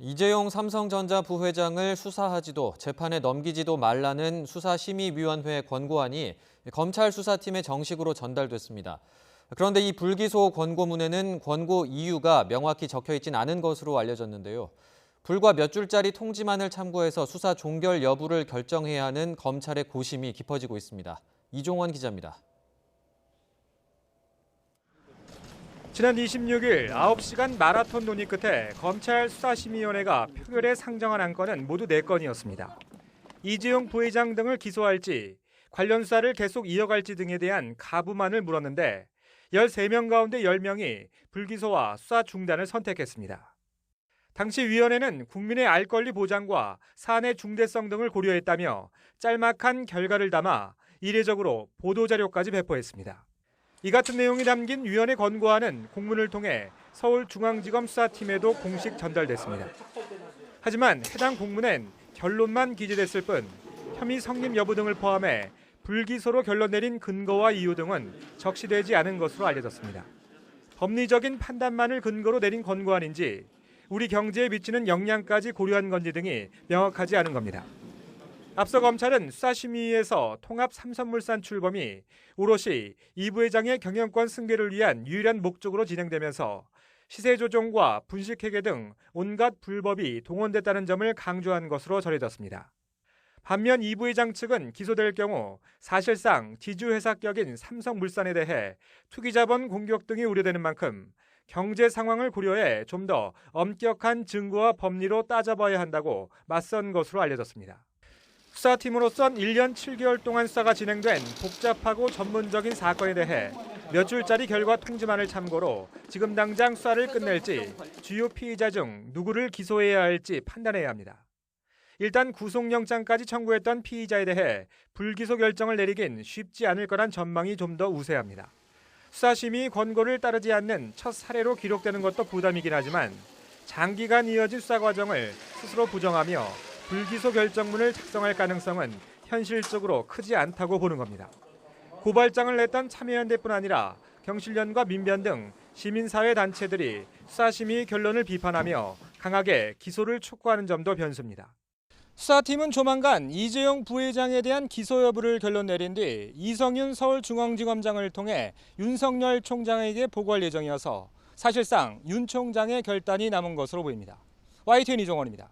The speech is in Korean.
이재용 삼성전자 부회장을 수사하지도 재판에 넘기지도 말라는 수사심의위원회 권고안이 검찰 수사팀에 정식으로 전달됐습니다. 그런데 이 불기소 권고문에는 권고 이유가 명확히 적혀 있진 않은 것으로 알려졌는데요. 불과 몇 줄짜리 통지만을 참고해서 수사 종결 여부를 결정해야 하는 검찰의 고심이 깊어지고 있습니다. 이종원 기자입니다. 지난 26일 9시간 마라톤 논의 끝에 검찰 수사심의위원회가 표결에 상정한 안건은 모두 4건이었습니다. 이재용 부회장 등을 기소할지 관련 수사를 계속 이어갈지 등에 대한 가부만을 물었는데 13명 가운데 10명이 불기소와 수사 중단을 선택했습니다. 당시 위원회는 국민의 알 권리 보장과 사안의 중대성 등을 고려했다며 짤막한 결과를 담아 이례적으로 보도자료까지 배포했습니다. 이 같은 내용이 담긴 위원회 권고안은 공문을 통해 서울중앙지검 수사팀에도 공식 전달됐습니다. 하지만 해당 공문엔 결론만 기재됐을 뿐 혐의 성립 여부 등을 포함해 불기소로 결론 내린 근거와 이유 등은 적시되지 않은 것으로 알려졌습니다. 법리적인 판단만을 근거로 내린 권고안인지 우리 경제에 미치는 영향까지 고려한 건지 등이 명확하지 않은 겁니다. 앞서 검찰은 수사심의위에서 통합 삼성물산 출범이 오롯이 이 부회장의 경영권 승계를 위한 유일한 목적으로 진행되면서 시세 조종과 분식회계 등 온갖 불법이 동원됐다는 점을 강조한 것으로 전해졌습니다. 반면 이 부회장 측은 기소될 경우 사실상 지주회사격인 삼성물산에 대해 투기자본 공격 등이 우려되는 만큼 경제 상황을 고려해 좀 더 엄격한 증거와 법리로 따져봐야 한다고 맞선 것으로 알려졌습니다. 수사팀으로선 1년 7개월 동안 수사가 진행된 복잡하고 전문적인 사건에 대해 몇 줄짜리 결과 통지만을 참고로 지금 당장 수사를 끝낼지 주요 피의자 중 누구를 기소해야 할지 판단해야 합니다. 일단 구속영장까지 청구했던 피의자에 대해 불기소 결정을 내리긴 쉽지 않을 거란 전망이 좀 더 우세합니다. 수사심의 권고를 따르지 않는 첫 사례로 기록되는 것도 부담이긴 하지만 장기간 이어진 수사 과정을 스스로 부정하며 불기소 결정문을 작성할 가능성은 현실적으로 크지 않다고 보는 겁니다. 고발장을 냈던 참여연대뿐 아니라 경실련과 민변 등 시민사회 단체들이 수사심의 결론을 비판하며 강하게 기소를 촉구하는 점도 변수입니다. 수사팀은 조만간 이재용 부회장에 대한 기소 여부를 결론 내린 뒤 이성윤 서울중앙지검장을 통해 윤석열 총장에게 보고할 예정이어서 사실상 윤 총장의 결단이 남은 것으로 보입니다. YTN 이종원입니다.